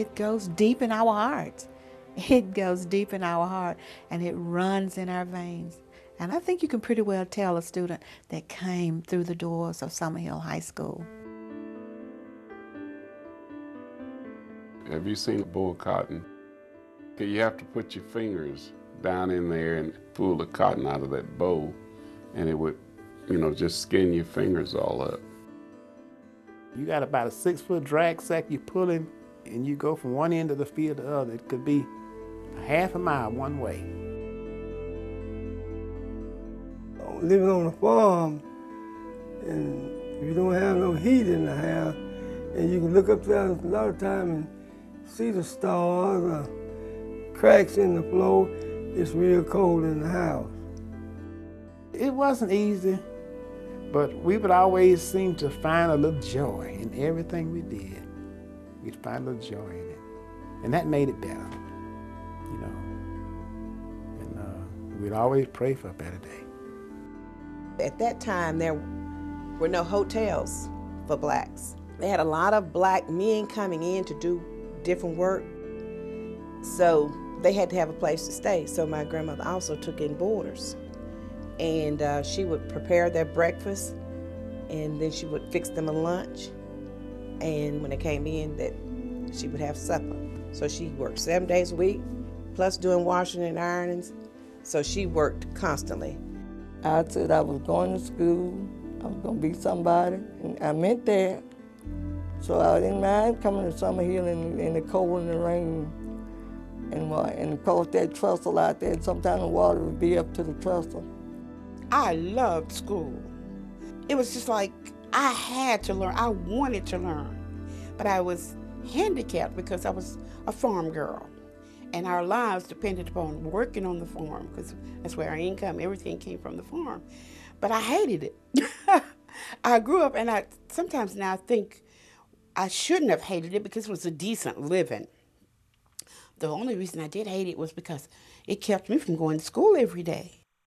it goes deep in our hearts. It goes deep in our heart, and it runs in our veins. And I think you can pretty well tell a student that came through the doors of Summerhill High School. Have you seen a boll cotton? You have to put your fingers down in there and pull the cotton out of that bowl, and it would, just skin your fingers all up. You got about a 6-foot drag sack you're pulling, and you go from one end of the field to the other. It could be a half a mile one way. Living on a farm, and if you don't have no heat in the house, and you can look up there a lot of time and see the stars or cracks in the floor, it's real cold in the house. It wasn't easy, but we would always seem to find a little joy in everything we did. We'd find a little joy in it, and that made it better, And we'd always pray for a better day. At that time, there were no hotels for blacks. They had a lot of black men coming in to do different work, so they had to have a place to stay. So my grandmother also took in boarders, and she would prepare their breakfast, and then she would fix them a lunch, and when they came in, that she would have supper. So she worked 7 days a week, plus doing washing and ironing, so she worked constantly. I said I was going to school, I was going to be somebody, and I meant that. So I didn't mind coming to Summerhill in the cold and the rain. And of course that trestle out there, sometimes the water would be up to the trestle. I loved school. It was just like I had to learn, I wanted to learn. But I was handicapped because I was a farm girl. And our lives depended upon working on the farm, because that's where our income, everything came from the farm. But I hated it. I grew up, and sometimes now I think I shouldn't have hated it because it was a decent living. The only reason I did hate it was because it kept me from going to school every day.